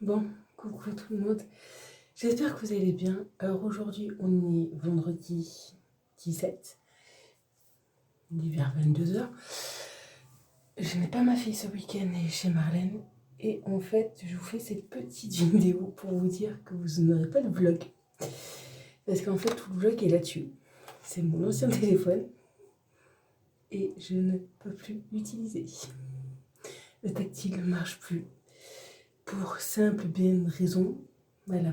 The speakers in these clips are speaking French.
Bon, coucou tout le monde. J'espère que vous allez bien. Alors aujourd'hui, on est vendredi 17, il est vers 22h. Je n'ai pas ma fille ce week-end chez Marlène. Et en fait, je vous fais cette petite vidéo pour vous dire que vous n'aurez pas de vlog. Parce qu'en fait, tout le vlog est là-dessus. C'est mon ancien téléphone. Et je ne peux plus l'utiliser. Le tactile ne marche plus. Pour simple bien raison. Voilà.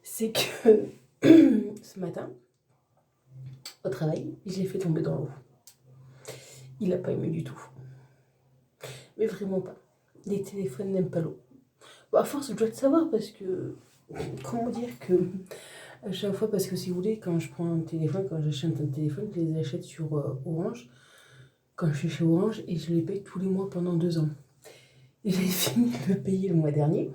C'est que ce matin, au travail, je l'ai fait tomber dans l'eau. Il n'a pas aimé du tout. Mais vraiment pas. Les téléphones n'aiment pas l'eau. Bon, à force, je dois le savoir parce que... Comment dire que... À chaque fois, parce que si vous voulez, quand je prends un téléphone, quand j'achète un téléphone, je les achète sur Orange. Quand je suis chez Orange et je les paye tous les mois pendant 2 ans. Et j'ai fini de le payer le mois dernier.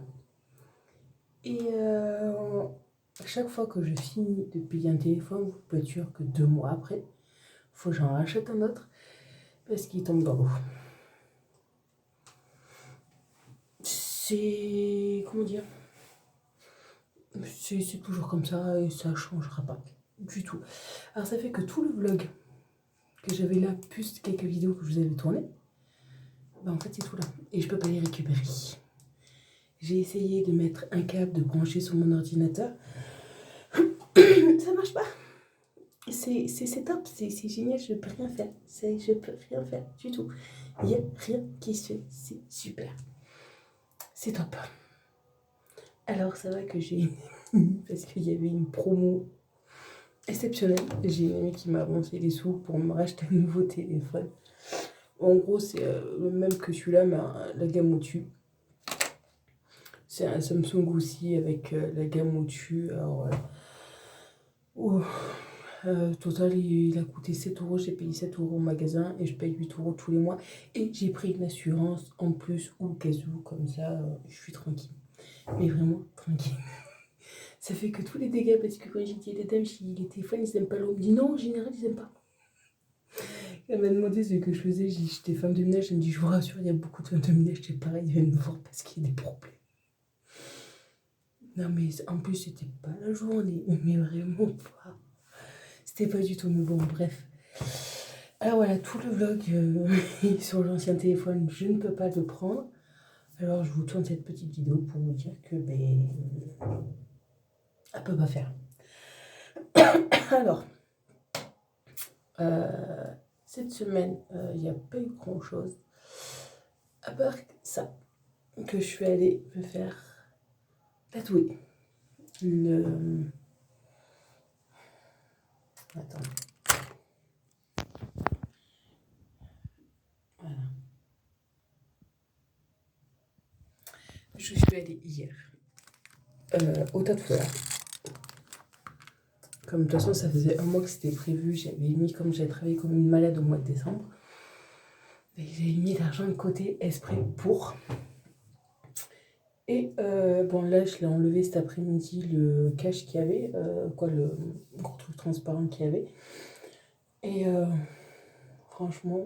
Et à chaque fois que je finis de payer un téléphone, vous pouvez être sûr que 2 mois après, il faut que j'en rachète un autre parce qu'il tombe dans l'eau. C'est... Comment dire? C'est toujours comme ça et ça changera pas du tout. Alors ça fait que tout le vlog que j'avais là, plus quelques vidéos que je vous avais tournées, bah en fait c'est tout là. Et je peux pas les récupérer. J'ai essayé de mettre un câble, de brancher sur mon ordinateur. Ça marche pas. C'est top, c'est génial, je peux rien faire. Je peux rien faire du tout. Il n'y a rien qui se fait, c'est super. C'est top. Alors ça va que j'ai... parce qu'il y avait une promo exceptionnelle. J'ai une amie qui m'a avancé les sous pour me racheter un nouveau téléphone. En gros, c'est le même que celui-là, mais la gamme au-dessus. C'est un Samsung aussi avec la gamme au-dessus. Alors, total, il a coûté 7 euros. J'ai payé 7 euros au magasin et je paye 8 euros tous les mois. Et j'ai pris une assurance en plus au cas où, comme ça, je suis tranquille. Mais vraiment tranquille. Ça fait que tous les dégâts, parce que quand j'ai dit les dames, les téléphones, ils aiment pas l'eau. Elle me dit non, en général, ils aiment pas. Elle m'a demandé ce que je faisais. J'ai dit j'étais femme de ménage. Elle me dit je vous rassure, il y a beaucoup de femmes de ménage. C'est pareil, ils viennent me voir parce qu'il y a des problèmes. Non, mais en plus, c'était pas la journée. Mais vraiment pas. C'était pas du tout. Mais bon, bref. Alors voilà, tout le vlog sur l'ancien téléphone, je ne peux pas le prendre. Alors je vous tourne cette petite vidéo pour vous dire que ben, elle peut pas faire. Alors, cette semaine, il n'y a pas eu grand chose. À part ça, que je suis allée me faire tatouer. Attends. Voilà. Je suis allée hier au tatoueur. Comme de toute façon, ça faisait un mois que c'était prévu. J'avais mis, comme j'avais travaillé comme une malade au mois de décembre, j'ai mis l'argent de côté exprès pour. Et bon, là, je l'ai enlevé cet après-midi, le cache qu'il y avait, le gros truc transparent qu'il y avait. Et franchement,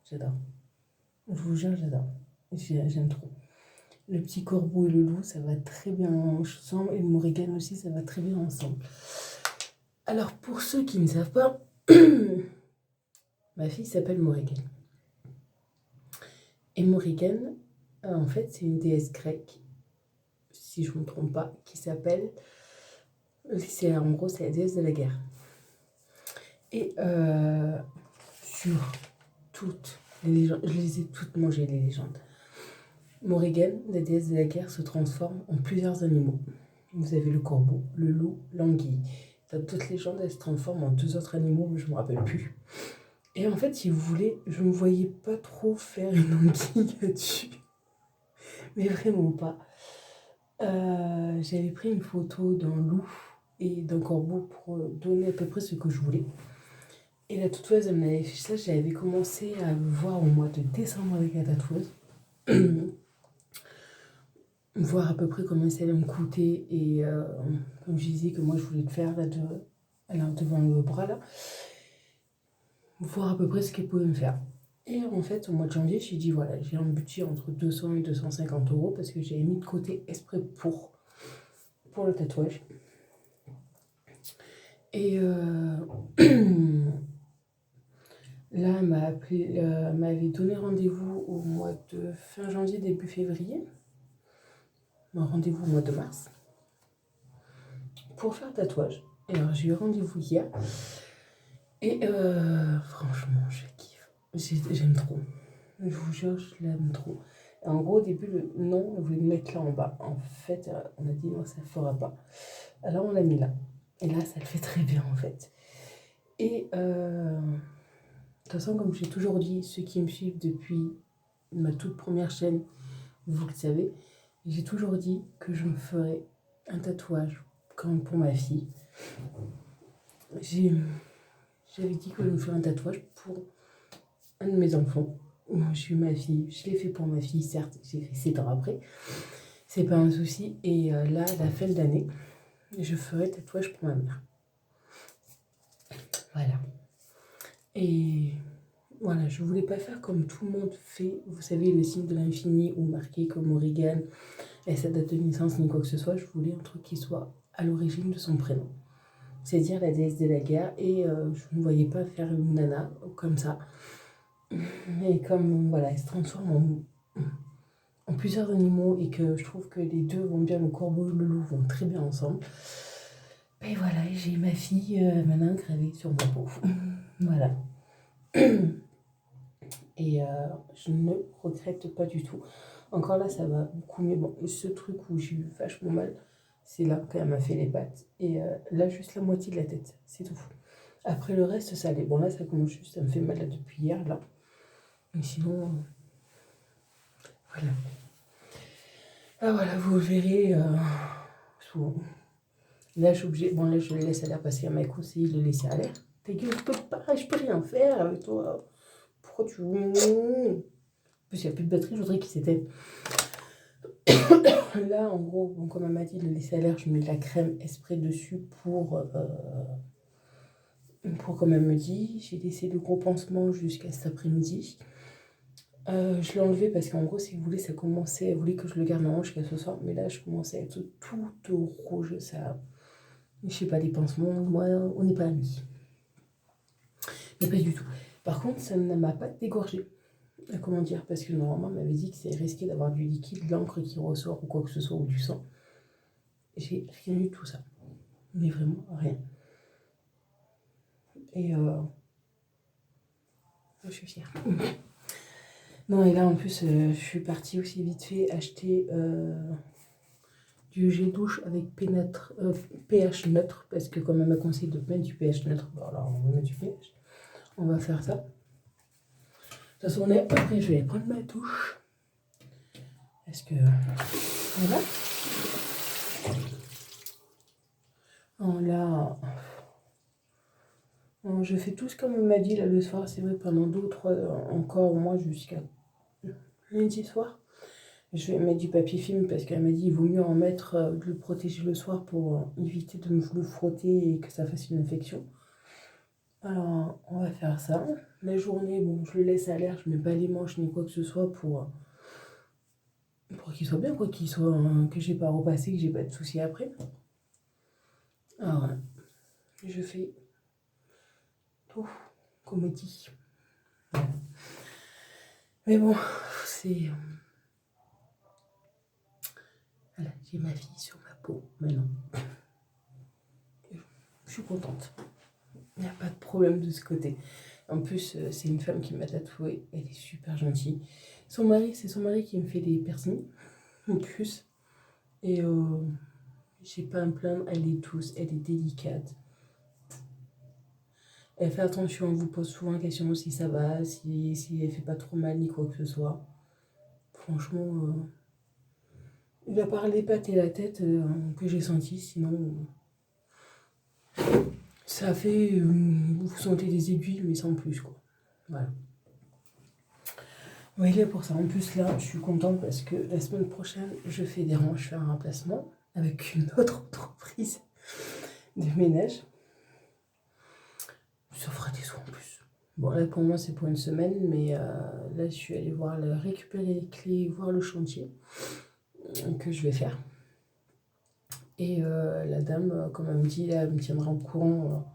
j'adore. Je vous jure, j'adore. J'aime trop. Le petit corbeau et le loup, ça va très bien ensemble. Et le Morrigan aussi, ça va très bien ensemble. Alors, pour ceux qui ne savent pas, ma fille s'appelle Morrigan. Et Morrigan, en fait, c'est une déesse grecque, si je ne me trompe pas, qui s'appelle... En gros, c'est la déesse de la guerre. Et sur toutes les légendes, je les ai toutes mangées, les légendes. Morrigan, la déesse de la guerre, se transforme en plusieurs animaux. Vous avez le corbeau, le loup, l'anguille. Dans toutes les légendes, elle se transforme en 2 autres animaux, mais je ne me rappelle plus. Et en fait, si vous voulez, je ne me voyais pas trop faire une anguille là-dessus. Mais vraiment pas. J'avais pris une photo d'un loup et d'un corbeau pour donner à peu près ce que je voulais. Et la tatoueuse, elle m'avait fait ça. J'avais commencé à le voir au mois de décembre avec la tatoueuse. Voir à peu près combien ça allait me coûter. Et comme je disais que moi, je voulais le faire là, devant le bras là. Voir à peu près ce qu'elle pouvait me faire. Et en fait, au mois de janvier, j'ai dit voilà, j'ai un budget entre 200 et 250 euros parce que j'avais mis de côté exprès pour le tatouage. Et là, elle m'a appelé, elle m'avait donné rendez-vous au mois de fin janvier, début février. Un rendez-vous au mois de mars pour faire le tatouage. Et alors, j'ai eu rendez-vous hier. Et franchement, je kiffe. J'aime trop. Je vous jure, je l'aime trop. Et en gros, au début, le nom, on voulait le mettre là en bas. En fait, on a dit non, ça ne fera pas. Alors, on l'a mis là. Et là, ça le fait très bien, en fait. Et de toute façon, comme j'ai toujours dit, ceux qui me suivent depuis ma toute première chaîne, vous le savez, j'ai toujours dit que je me ferais un tatouage comme pour ma fille. J'avais dit que je me ferais un tatouage pour un de mes enfants. Moi, je suis ma fille, je l'ai fait pour ma fille, certes, j'ai fait 7 ans après, c'est pas un souci. Et là, à la fin de l'année, je ferai tatouage pour ma mère. Voilà. Et voilà, je voulais pas faire comme tout le monde fait, vous savez, le signe de l'infini ou marqué comme Morrigan et sa date de naissance ni quoi que ce soit. Je voulais un truc qui soit à l'origine de son prénom, c'est-à-dire la déesse de la guerre. Et je ne voyais pas faire une nana comme ça. Et comme voilà, elle se transforme en plusieurs animaux et que je trouve que les deux vont bien, le corbeau et le loup vont très bien ensemble. Et voilà, j'ai ma fille maintenant gravée sur ma peau. Voilà. Et je ne regrette pas du tout. Encore là, ça va beaucoup mieux. Bon, ce truc où j'ai eu vachement mal, c'est là qu'elle m'a fait les pattes. Et là, juste la moitié de la tête, c'est tout. Après le reste, ça allait. Bon, là, ça commence juste, ça me fait mal là depuis hier, là. Mais sinon, voilà. Ah voilà, vous verrez. Là, je suis obligée. Bon, là, je le laisse à l'air parce qu'elle m'a conseillé de le laisser à l'air. Ta gueule, je peux rien faire avec toi. Pourquoi tu. En plus, il n'y a plus de batterie, je voudrais qu'il s'éteigne. Là, en gros, bon, comme elle m'a dit de le laisser à l'air, je mets de la crème exprès dessus pour comme elle me dit. J'ai laissé le gros pansement jusqu'à cet après-midi. Je l'ai enlevé parce qu'en gros, si vous voulez, ça commençait. Elle voulait que je le garde en jusqu'à ce soir, mais là, je commençais à être tout rouge. Ça. Je sais pas, les pansements, moi, on n'est pas amis. Mais pas du tout. Par contre, ça ne m'a pas dégorgé. Comment dire? Parce que normalement, on m'avait dit que c'est risqué d'avoir du liquide, de l'encre qui ressort ou quoi que ce soit, ou du sang. J'ai rien eu de tout ça. Mais vraiment rien. Et je suis fière. Non, et là, en plus, je suis partie aussi vite fait acheter du gel douche avec pH neutre, parce que comme elle m'a conseillé de mettre du pH neutre, bon, alors on va mettre du pH. On va faire ça. De toute façon, après, je vais prendre ma douche. Parce que. Voilà. Oh là. Oh, je fais tout ce comme elle m'a dit là le soir. C'est vrai, pendant 2 ou 3 encore, au moins jusqu'à lundi soir. Je vais mettre du papier film parce qu'elle m'a dit il vaut mieux en mettre, de le protéger le soir pour éviter de me le frotter et que ça fasse une infection. Alors, on va faire ça. La journée, bon, je le laisse à l'air, je mets pas les manches ni quoi que ce soit pour qu'il soit bien, quoi, qu'il soit, que j'ai pas repassé, que j'ai pas de soucis après. Alors voilà, je fais tout comme on dit. Voilà. Mais bon, c'est. Voilà, j'ai ma fille sur ma peau maintenant. Je suis contente. Il n'y a pas de problème de ce côté. En plus, c'est une femme qui m'a tatouée. Elle est super gentille. C'est son mari qui me fait les piercings, en plus. Et j'ai pas à me plaindre. Elle est douce, elle est délicate. Elle fait attention, elle vous pose souvent la question si ça va, si elle fait pas trop mal ni quoi que ce soit. Franchement, il a parlé pattes et la tête que j'ai senti, sinon ça fait, vous sentez des aiguilles mais sans plus quoi. Voilà. Oui, là pour ça. En plus là, je suis contente parce que la semaine prochaine, je fais un remplacement avec une autre entreprise de ménage. Ça fera des soins en plus. Bon, là, pour moi, c'est pour une semaine, mais là, je suis allée récupérer les clés, voir le chantier que je vais faire. Et la dame, comme elle me dit, elle me tiendra au courant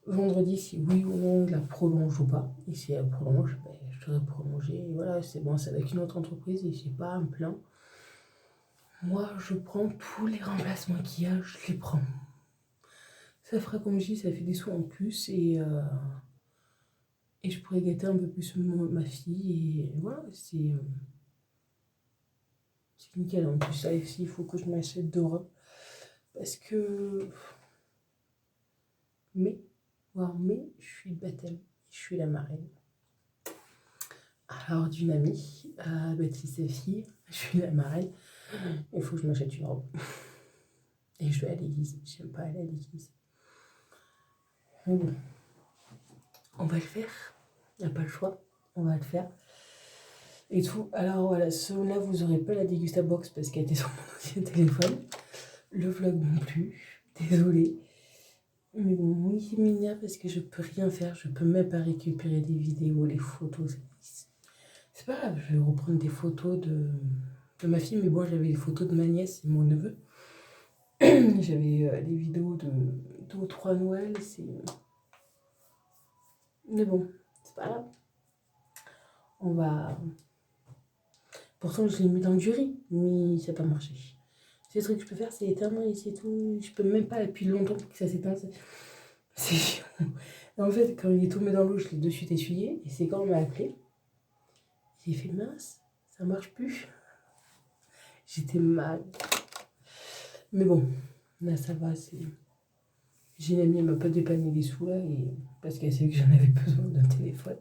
vendredi si oui ou non il la prolonge ou pas. Et si elle prolonge, ben, je devrais prolonger. Et voilà, c'est bon, c'est avec une autre entreprise et j'ai pas un plan. Moi, je prends tous les remplacements qu'il y a, je les prends. Ça fera comme je dis, ça fait des sous en plus et je pourrais gâter un peu plus ma fille. Et voilà, c'est nickel. En plus, là, ici, il faut que je m'achète de robes. Parce que mai, je suis le baptême, je suis la marraine. Alors, d'une amie, Baptiste et fille, je suis la marraine. Il faut que je m'achète une robe. Et je vais à l'église. J'aime pas aller à l'église. Mais bon, on va le faire. Il n'y a pas le choix. On va le faire. Et tout. Alors voilà, là vous n'aurez pas la Dégusta Box parce qu'elle était sur mon ancien téléphone. Le vlog non plus. Désolée. Mais bon, oui, c'est mignon parce que je peux rien faire. Je peux même pas récupérer des vidéos, les photos. C'est pas grave, je vais reprendre des photos de ma fille. Mais bon, j'avais les photos de ma nièce et mon neveu. J'avais les vidéos de 2 ou 3 Noël. Mais bon, c'est pas grave. On va... Pourtant, je l'ai mis dans le jury, mais ça n'a pas marché. C'est le truc que je peux faire, c'est éteindre et c'est tout. Je peux même pas appuyer longtemps pour que ça s'éteigne. C'est chiant. Et en fait, quand il est tombé dans l'eau, je l'ai de suite essuyé. Et c'est quand on m'a appelé. J'ai fait mince, ça marche plus. J'étais mal. Mais bon, là ça va. J'ai une amie, elle m'a pas dépanné les sous là. Parce qu'elle savait que j'en avais besoin d'un téléphone.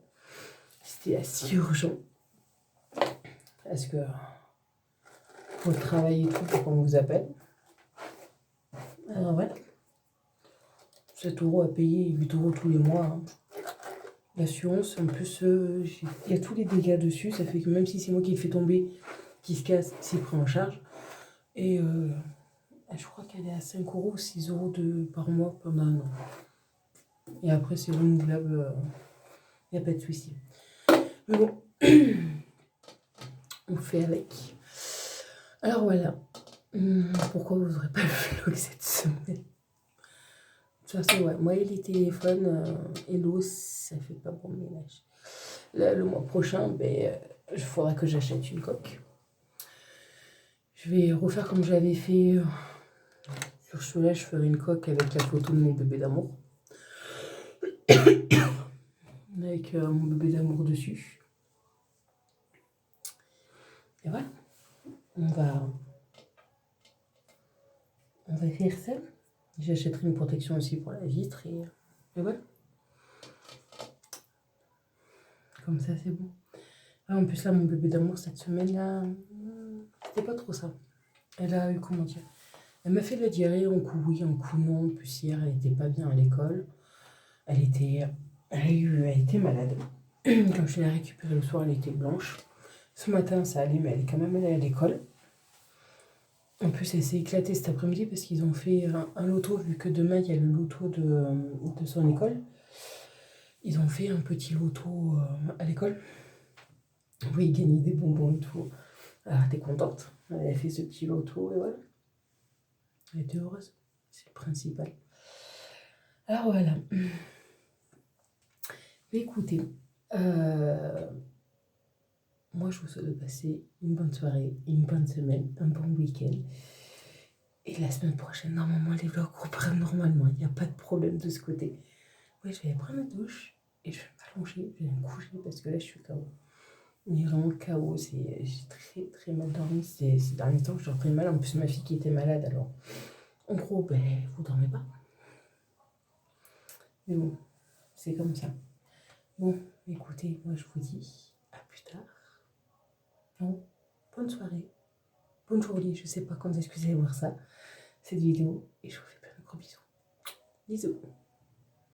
C'était assez urgent. Parce que pour le travail et tout, pour qu'on vous appelle. Alors voilà. 7 € à payer, 8 € tous les mois. Hein. L'assurance, en plus, il y a tous les dégâts dessus. Ça fait que même si c'est moi qui le fais tomber, qui se casse, c'est pris en charge. Et je crois qu'elle est à 5 € ou 6 € par mois pendant un an. Et après, c'est renouvelable. Il n'y a pas de souci. Mais bon, on fait avec. Alors voilà. Pourquoi vous n'aurez pas le vlog cette semaine? De toute façon, ouais, moi et les téléphones et l'eau, ça fait pas bon ménage. Là, le mois prochain, il faudra que j'achète une coque. Je vais refaire comme j'avais fait sur celui-là. Je ferai une coque avec la photo de mon bébé d'amour. Avec mon bébé d'amour dessus. Et voilà. On va faire ça. J'achèterai une protection aussi pour la vitre et voilà. Comme ça, c'est bon. Ah, en plus, là, mon bébé d'amour, cette semaine-là, c'était pas trop ça. Elle a eu, comment dire, elle m'a fait de la diarrhée, en coup oui, en coup non. En plus, hier, elle était pas bien à l'école. Elle était malade. Quand je l'ai récupérée le soir, elle était blanche. Ce matin, ça allait, mais elle est quand même allée à l'école. En plus, elle s'est éclatée cet après-midi parce qu'ils ont fait un loto, vu que demain, il y a le loto de son école. Ils ont fait un petit loto à l'école. Oui, ils gagnaient des bonbons et tout. Alors, elle était contente. Elle a fait ce petit loto et voilà. Elle était heureuse. C'est le principal. Alors voilà. Mais écoutez, moi je vous souhaite de passer une bonne soirée, une bonne semaine, un bon week-end. Et la semaine prochaine, normalement, les vlogs reprennent normalement. Il n'y a pas de problème de ce côté. Oui, je vais prendre une douche et je vais m'allonger, je vais me coucher parce que là, je suis KO. Mais vraiment KO. J'ai très très mal dormi ces derniers temps. Je dors très mal. En plus, ma fille qui était malade, alors en gros, vous dormez pas. Mais bon, c'est comme ça. Bon, écoutez, moi je vous dis à plus tard. Non, bonne soirée, bonne journée, je sais pas quand est-ce que vous allez voir ça, cette vidéo, et je vous fais plein de gros bisous. Bisous.